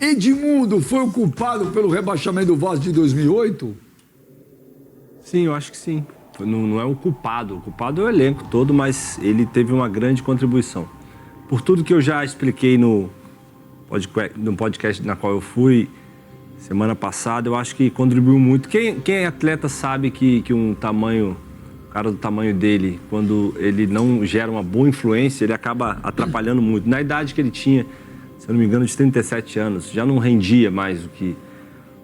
Edmundo foi o culpado pelo rebaixamento do Vasco de 2008? Sim, eu acho que sim. Não é o culpado é o elenco todo, mas ele teve uma grande contribuição. Por tudo que eu já expliquei no podcast na qual eu fui semana passada, eu acho que contribuiu muito. Quem é atleta sabe que um cara do tamanho dele, quando ele não gera uma boa influência, ele acaba atrapalhando muito. Na idade que ele tinha, se eu não me engano, de 37 anos, já não rendia mais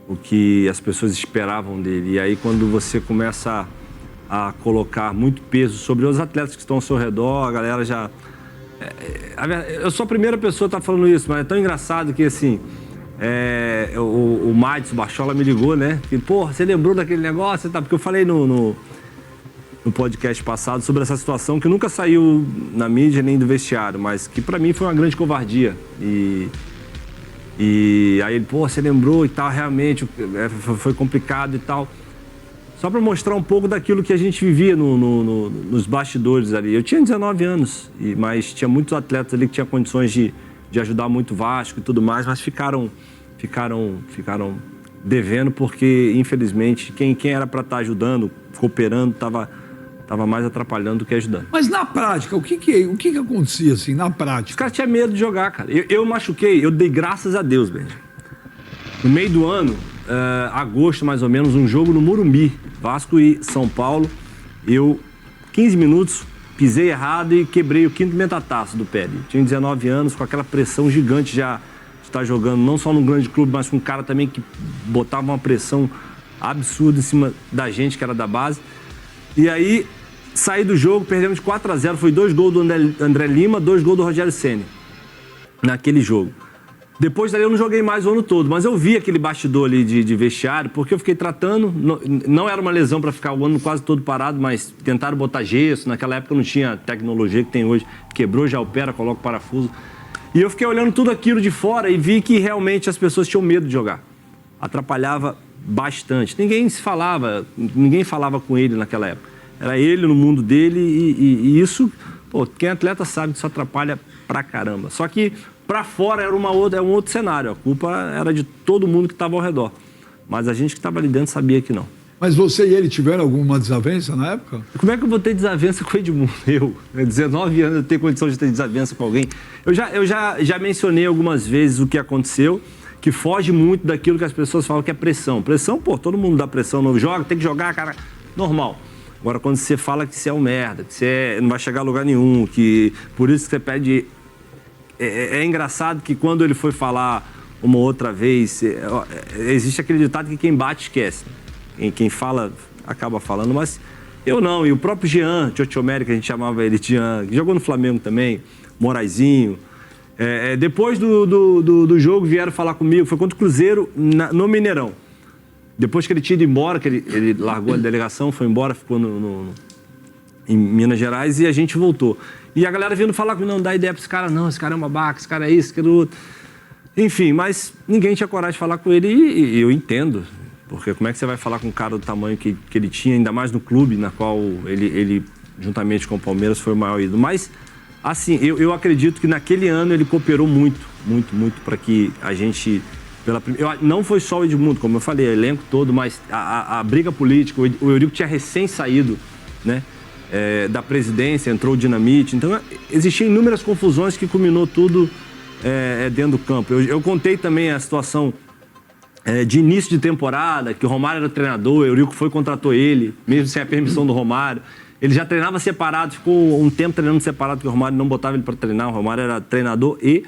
o que as pessoas esperavam dele. E aí, quando você começa a colocar muito peso sobre os atletas que estão ao seu redor, a galera já... Eu sou a primeira pessoa que está falando isso, mas é tão engraçado que, assim, o Madison Bachola me ligou, né? Que, porra, você lembrou daquele negócio? Porque eu falei no podcast passado sobre essa situação que nunca saiu na mídia nem do vestiário, mas que pra mim foi uma grande covardia. E aí ele, pô, você lembrou e tal, realmente foi complicado e tal. Só pra mostrar um pouco daquilo que a gente vivia nos bastidores ali. Eu tinha 19 anos, mas tinha muitos atletas ali que tinham condições de ajudar muito o Vasco e tudo mais, mas ficaram devendo porque, infelizmente, quem era pra estar ajudando, cooperando, tava mais atrapalhando do que ajudando. Mas na prática, o que acontecia assim, na prática? Os caras tinham medo de jogar, cara. Eu machuquei, eu dei graças a Deus, Benji. No meio do ano, agosto mais ou menos, um jogo no Morumbi, Vasco e São Paulo. Eu, 15 minutos, pisei errado e quebrei o quinto metatarso do pé. Tinha 19 anos, com aquela pressão gigante já de estar jogando, não só num grande clube, mas com um cara também que botava uma pressão absurda em cima da gente, que era da base. E aí, saí do jogo, perdemos de 4-0. Foi 2 gols do André Lima, 2 gols do Rogério Ceni naquele jogo. Depois dali eu não joguei mais o ano todo, mas eu vi aquele bastidor ali de vestiário, porque eu fiquei tratando, não era uma lesão para ficar o ano quase todo parado, mas tentaram botar gesso, naquela época não tinha tecnologia que tem hoje, quebrou, já opera, coloca o parafuso. E eu fiquei olhando tudo aquilo de fora e vi que realmente as pessoas tinham medo de jogar. Atrapalhava bastante. Ninguém falava com ele naquela época. Era ele no mundo dele e isso, pô, quem é atleta sabe que isso atrapalha pra caramba. Só que pra fora era um outro cenário, a culpa era de todo mundo que estava ao redor. Mas a gente que estava ali dentro sabia que não. Mas você e ele tiveram alguma desavença na época? Como é que eu vou ter desavença com o Edmundo? 19 anos, eu tenho condição de ter desavença com alguém. Eu já mencionei algumas vezes o que aconteceu, que foge muito daquilo que as pessoas falam que é pressão. Pressão, pô, todo mundo dá pressão, não joga, tem que jogar, cara, normal. Agora, quando você fala que você é um merda, que você não vai chegar a lugar nenhum, que por isso que você pede... É engraçado que quando ele foi falar uma outra vez, existe aquele ditado que quem bate esquece. Quem fala, acaba falando, mas eu não. E o próprio Jean, Tchotchomeri, que a gente chamava ele de Jean, que jogou no Flamengo também, Moraizinho. Depois do jogo vieram falar comigo, foi contra o Cruzeiro no Mineirão. Depois que ele tinha ido embora, que ele largou a delegação, foi embora, ficou em Minas Gerais e a gente voltou. E a galera vindo falar comigo, não dá ideia pra esse cara não, esse cara é um babaca, esse cara é isso, aquilo outro. Enfim, mas ninguém tinha coragem de falar com ele e eu entendo. Porque como é que você vai falar com um cara do tamanho que ele tinha, ainda mais no clube, na qual ele juntamente com o Palmeiras, foi o maior ídolo. Mas, assim, eu acredito que naquele ano ele cooperou muito para que a gente... não foi só o Edmundo, como eu falei, o elenco todo, mas a briga política, o Eurico tinha recém saído, né, da presidência, entrou o Dinamite, então existiam inúmeras confusões que culminou tudo dentro do campo. Eu contei também a situação de início de temporada, que o Romário era treinador, o Eurico contratou ele, mesmo sem a permissão do Romário. Ele já treinava separado, ficou um tempo treinando separado, porque o Romário não botava ele para treinar, o Romário era treinador e...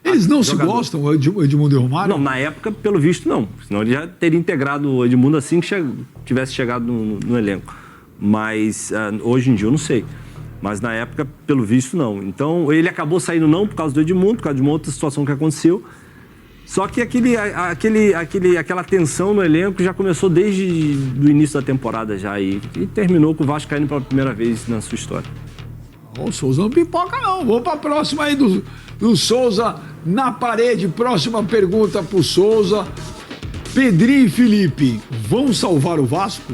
Eles não se gostam, o Edmundo e o Romário? Não, na época, pelo visto, não. Senão ele já teria integrado o Edmundo assim que tivesse chegado no elenco. Mas hoje em dia eu não sei. Mas na época, pelo visto, não. Então ele acabou saindo não por causa do Edmundo, por causa de uma outra situação que aconteceu. Só que aquela tensão no elenco já começou desde o início da temporada já e terminou com o Vasco caindo pela primeira vez na sua história. O Souza não pipoca não. Vamos para a próxima aí do Souza na parede. Próxima pergunta pro Souza. Pedrinho e Felipe vão salvar o Vasco?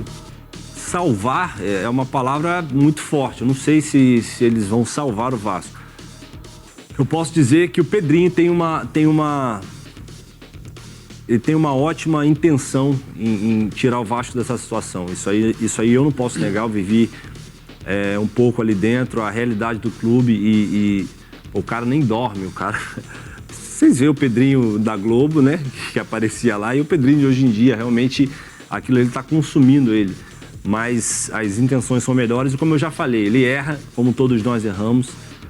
Salvar é uma palavra muito forte. Eu não sei se eles vão salvar o Vasco. Eu posso dizer que o Pedrinho tem uma ele tem uma ótima intenção em tirar o Vasco dessa situação. Isso aí eu não posso negar, eu vivi um pouco ali dentro, a realidade do clube e o cara nem dorme, o cara... Vocês veem o Pedrinho da Globo, né, que aparecia lá, e o Pedrinho de hoje em dia, realmente, aquilo ele está consumindo ele. Mas as intenções são melhores e, como eu já falei, ele erra, como todos nós erramos.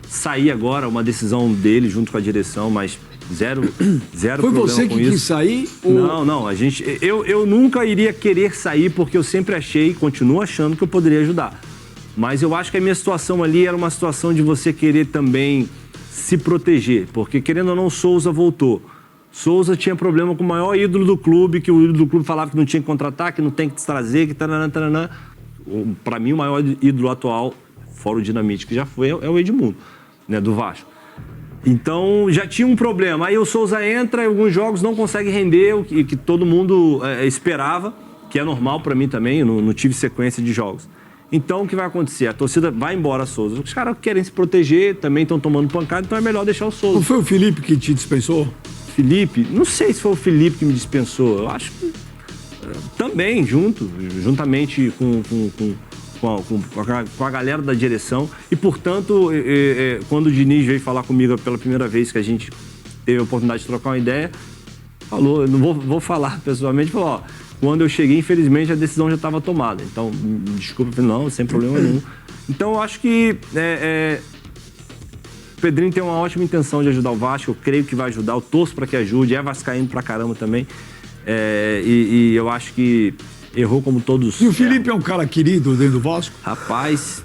Sair agora, uma decisão dele junto com a direção, mas zero Foi problema você com que isso. quis sair? Ou... Não, eu nunca iria querer sair porque eu sempre achei, continuo achando que eu poderia ajudar. Mas eu acho que a minha situação ali era uma situação de você querer também se proteger, porque querendo ou não, o Souza voltou. Souza tinha problema com o maior ídolo do clube, que o ídolo do clube falava que não tinha que contratar, que não tem que se trazer, que taranã. Para mim, o maior ídolo atual, fora o Dinamite, que já foi, é o Edmundo, né, do Vasco. Então, já tinha um problema. Aí o Souza entra, em alguns jogos não consegue render o que todo mundo esperava, que é normal para mim também, eu não tive sequência de jogos. Então, o que vai acontecer? A torcida vai embora, Souza. Os caras querem se proteger, também estão tomando pancada, então é melhor deixar o Souza. Não foi o Felipe que te dispensou? Felipe? Não sei se foi o Felipe que me dispensou. Eu acho que também, juntamente com a galera da direção. E, portanto, quando o Diniz veio falar comigo pela primeira vez que a gente teve a oportunidade de trocar uma ideia, falou, eu não vou falar pessoalmente, falou, ó, quando eu cheguei, infelizmente, a decisão já estava tomada. Então, desculpa, não, sem problema nenhum. Então, eu acho que o Pedrinho tem uma ótima intenção de ajudar o Vasco, eu creio que vai ajudar, eu torço para que ajude, é vascaíno pra caramba também. E eu acho que errou como todos. E o Felipe é um cara querido dentro do Vasco? Rapaz,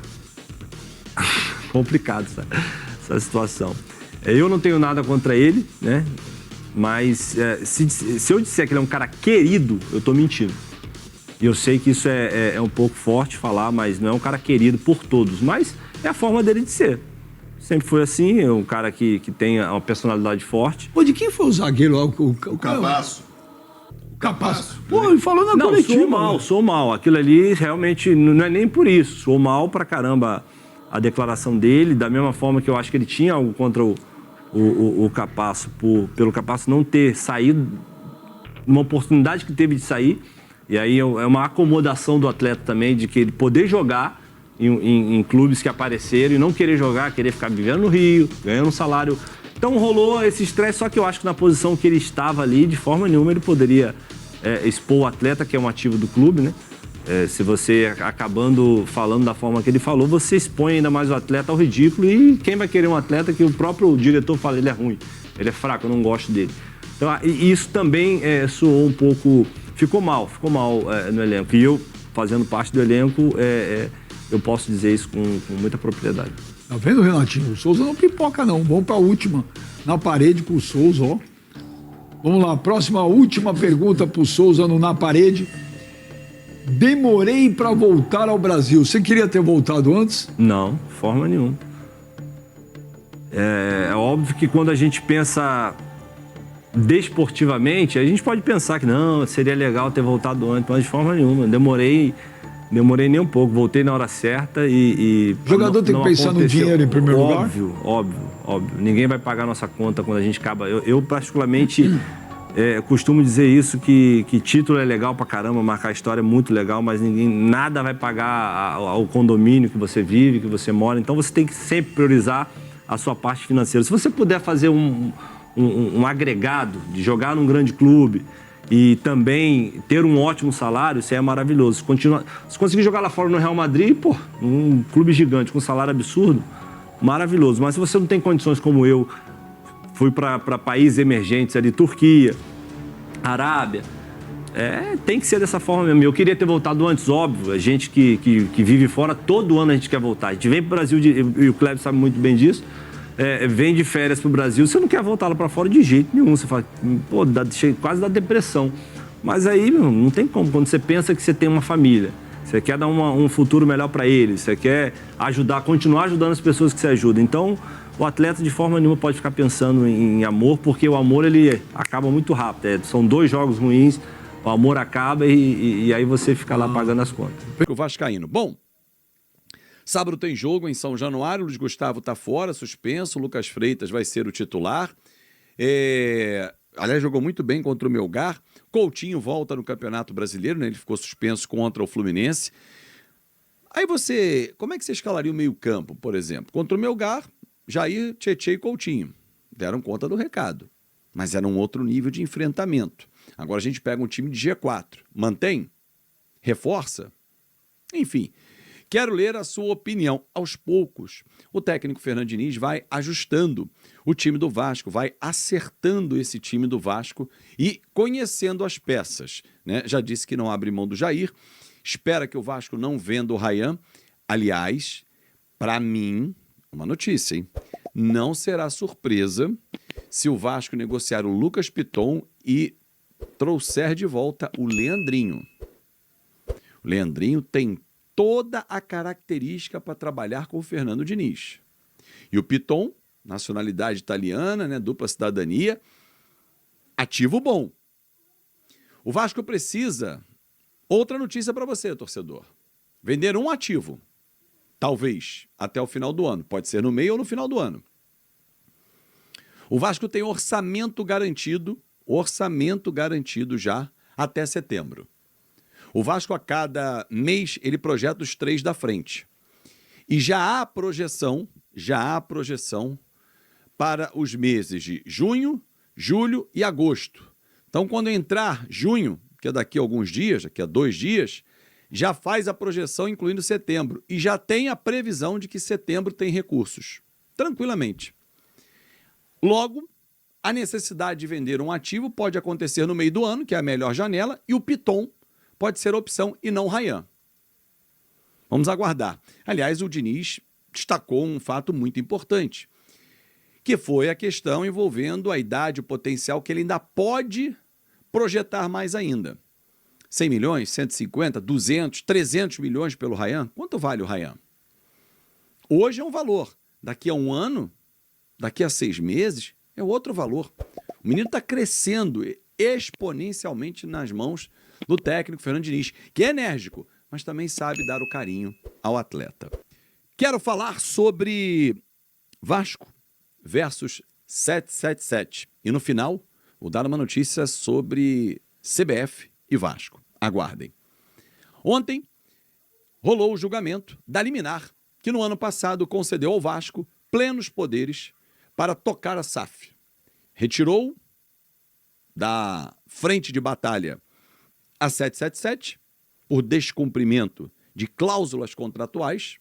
complicado essa situação. Eu não tenho nada contra ele, né? Mas se eu disser que ele é um cara querido, eu tô mentindo. E eu sei que isso é um pouco forte falar, mas não é um cara querido por todos. Mas é a forma dele de ser. Sempre foi assim, é um cara que tem uma personalidade forte. Pô, de quem foi o zagueiro lá? O Capasso. Capasso. Pô, ele falou na coletiva. Sou mal. Aquilo ali realmente não é nem por isso. Sou mal pra caramba a declaração dele, da mesma forma que eu acho que ele tinha algo contra o Capasso, pelo Capasso não ter saído, uma oportunidade que teve de sair, e aí é uma acomodação do atleta também, de que ele poder jogar em clubes que apareceram e não querer jogar, querer ficar vivendo no Rio, ganhando um salário. Então rolou esse estresse, só que eu acho que na posição que ele estava ali, de forma nenhuma ele poderia expor o atleta, que é um ativo do clube, né? Se você acabando falando da forma que ele falou, você expõe ainda mais o atleta ao ridículo, e quem vai querer um atleta que o próprio diretor fala, ele é ruim, ele é fraco, eu não gosto dele. Então, isso também soou um pouco, ficou mal no elenco. E eu, fazendo parte do elenco, eu posso dizer isso com muita propriedade. Tá vendo, Renatinho? O Souza não pipoca, não. Vamos pra última, na parede com o Souza, ó. Vamos lá, última pergunta pro Souza no Na Parede. Demorei para voltar ao Brasil. Você queria ter voltado antes? Não, de forma nenhuma. É óbvio que quando a gente pensa desportivamente, a gente pode pensar que não, seria legal ter voltado antes, mas de forma nenhuma. Demorei nem um pouco. Voltei na hora certa e o jogador tem que pensar no dinheiro em primeiro lugar? Óbvio. Ninguém vai pagar nossa conta quando a gente acaba. Eu particularmente... costumo dizer isso, que título é legal pra caramba, marcar história é muito legal, mas nada vai pagar o condomínio que você vive, que você mora. Então você tem que sempre priorizar a sua parte financeira. Se você puder fazer um agregado de jogar num grande clube e também ter um ótimo salário, isso aí é maravilhoso. Se conseguir jogar lá fora no Real Madrid, pô, um clube gigante com salário absurdo, maravilhoso. Mas se você não tem condições como eu, fui para países emergentes ali, Turquia, Arábia. Tem que ser dessa forma mesmo. Eu queria ter voltado antes, óbvio. A gente que vive fora, todo ano a gente quer voltar. A gente vem pro Brasil, e o Kleber sabe muito bem disso, vem de férias pro Brasil, você não quer voltar lá para fora de jeito nenhum. Você fala, pô, quase dá depressão. Mas aí, meu, não tem como. Quando você pensa que você tem uma família, você quer dar um futuro melhor para eles, você quer continuar ajudando as pessoas que você ajuda. Então, o atleta de forma nenhuma pode ficar pensando em amor, porque o amor ele acaba muito rápido. São 2 jogos ruins, o amor acaba e aí você fica lá pagando as contas. O vascaíno. Bom, sábado tem jogo em São Januário, o Luiz Gustavo está fora, suspenso, o Lucas Freitas vai ser o titular. aliás, jogou muito bem contra o Melgar. Coutinho volta no Campeonato Brasileiro, né? Ele ficou suspenso contra o Fluminense. Aí como é que você escalaria o meio-campo, por exemplo? Contra o Melgar, Jair, Tietê e Coutinho. Deram conta do recado, mas era um outro nível de enfrentamento. Agora a gente pega um time de G4. Mantém? Reforça? Enfim, quero ler a sua opinião. Aos poucos, o técnico Fernando Diniz vai ajustando o time do Vasco, vai acertando esse time do Vasco e conhecendo as peças, né? Já disse que não abre mão do Jair, espera que o Vasco não venda o Ryan. Aliás, para mim, uma notícia, hein? Não será surpresa se o Vasco negociar o Lucas Piton e trouxer de volta o Leandrinho. O Leandrinho tem toda a característica para trabalhar com o Fernando Diniz. E o Piton, nacionalidade italiana, né, dupla cidadania, ativo bom. O Vasco precisa, outra notícia para você, torcedor, vender um ativo, talvez até o final do ano, pode ser no meio ou no final do ano. O Vasco tem orçamento garantido já até setembro. O Vasco, a cada mês, ele projeta os 3 da frente. E já há projeção para os meses de junho, julho e agosto. Então, quando entrar junho, que é daqui a alguns dias, daqui a 2 dias, já faz a projeção incluindo setembro. E já tem a previsão de que setembro tem recursos. Tranquilamente. Logo, a necessidade de vender um ativo pode acontecer no meio do ano, que é a melhor janela, e o Piton pode ser opção e não Ryan. Vamos aguardar. Aliás, o Diniz destacou um fato muito importante, que foi a questão envolvendo a idade, o potencial que ele ainda pode projetar mais ainda. 100 milhões, 150, 200, 300 milhões pelo Ryan? Quanto vale o Ryan? Hoje é um valor. Daqui a um ano, daqui a 6 meses, é outro valor. O menino está crescendo exponencialmente nas mãos do técnico Fernando Diniz, que é enérgico, mas também sabe dar o carinho ao atleta. Quero falar sobre Vasco versus 777. E no final, vou dar uma notícia sobre CBF e Vasco. Aguardem. Ontem, rolou o julgamento da liminar, que no ano passado concedeu ao Vasco plenos poderes para tocar a SAF. Retirou da frente de batalha a 777 por descumprimento de cláusulas contratuais,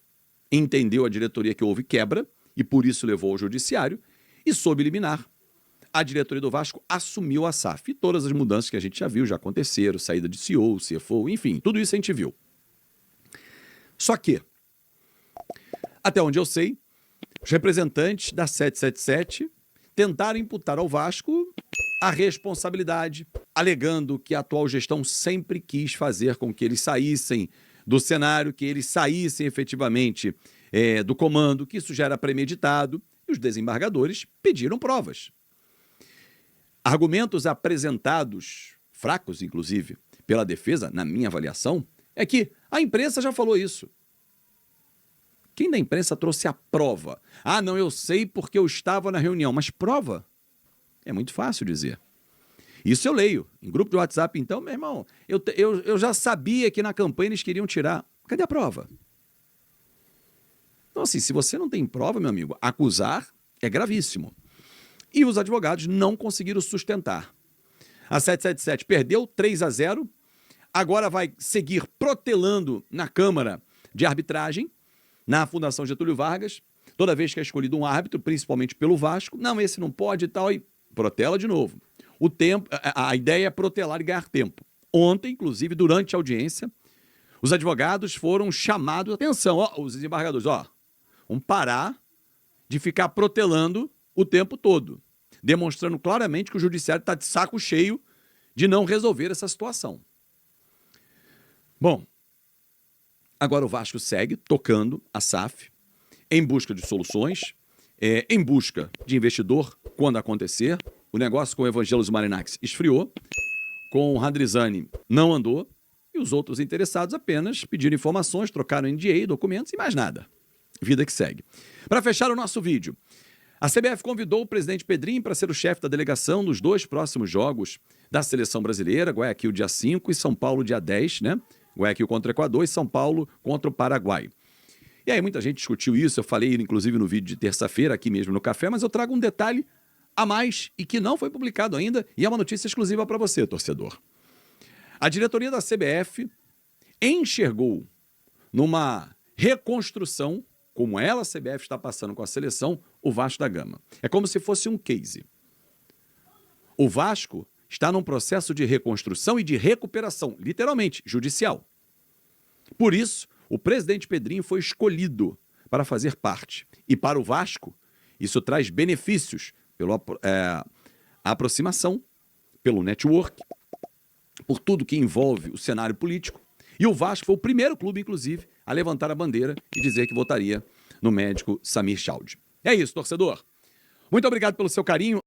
entendeu a diretoria que houve quebra e por isso levou ao judiciário, e sob liminar, a diretoria do Vasco assumiu a SAF. E todas as mudanças que a gente já viu já aconteceram, saída de CEO, CFO, enfim, tudo isso a gente viu. Só que, até onde eu sei, os representantes da 777 tentaram imputar ao Vasco a responsabilidade, alegando que a atual gestão sempre quis fazer com que eles saíssem do cenário, que eles saíssem efetivamente do comando, que isso já era premeditado, e os desembargadores pediram provas. Argumentos apresentados, fracos inclusive, pela defesa, na minha avaliação, é que a imprensa já falou isso. Quem da imprensa trouxe a prova? Ah, não, eu sei porque eu estava na reunião, mas prova? É muito fácil dizer. Isso eu leio. Em grupo de WhatsApp, então, meu irmão, eu já sabia que na campanha eles queriam tirar. Cadê a prova? Então, assim, se você não tem prova, meu amigo, acusar é gravíssimo. E os advogados não conseguiram sustentar. A 777 perdeu 3-0, agora vai seguir protelando na Câmara de Arbitragem, na Fundação Getúlio Vargas, toda vez que é escolhido um árbitro, principalmente pelo Vasco, não, esse não pode e tal, e protela de novo. A ideia é protelar e ganhar tempo. Ontem, inclusive, durante a audiência, os advogados foram chamados, atenção, os desembargadores, vamos parar de ficar protelando o tempo todo, demonstrando claramente que o judiciário está de saco cheio de não resolver essa situação. Bom, agora o Vasco segue tocando a SAF em busca de soluções, em busca de investidor quando acontecer. O negócio com o Evangelos Marinax esfriou, com o Radrizani não andou, e os outros interessados apenas pediram informações, trocaram NDA, documentos e mais nada. Vida que segue. Para fechar o nosso vídeo, A CBF convidou o presidente Pedrinho para ser o chefe da delegação nos 2 próximos jogos da seleção brasileira, Guayaquil dia 5 e São Paulo dia 10, né? Guayaquil contra o Equador e São Paulo contra o Paraguai. E aí muita gente discutiu isso, eu falei inclusive no vídeo de terça-feira aqui mesmo no Café, mas eu trago um detalhe a mais e que não foi publicado ainda e é uma notícia exclusiva para você, torcedor. A diretoria da CBF enxergou numa reconstrução, como ela, a CBF, está passando com a seleção, o Vasco da Gama. É como se fosse um case. O Vasco está num processo de reconstrução e de recuperação, literalmente, judicial. Por isso, o presidente Pedrinho foi escolhido para fazer parte. E para o Vasco, isso traz benefícios pela aproximação, pelo network, por tudo que envolve o cenário político. E o Vasco foi o primeiro clube, inclusive, a levantar a bandeira e dizer que votaria no médico Samir Chaldry. É isso, torcedor. Muito obrigado pelo seu carinho.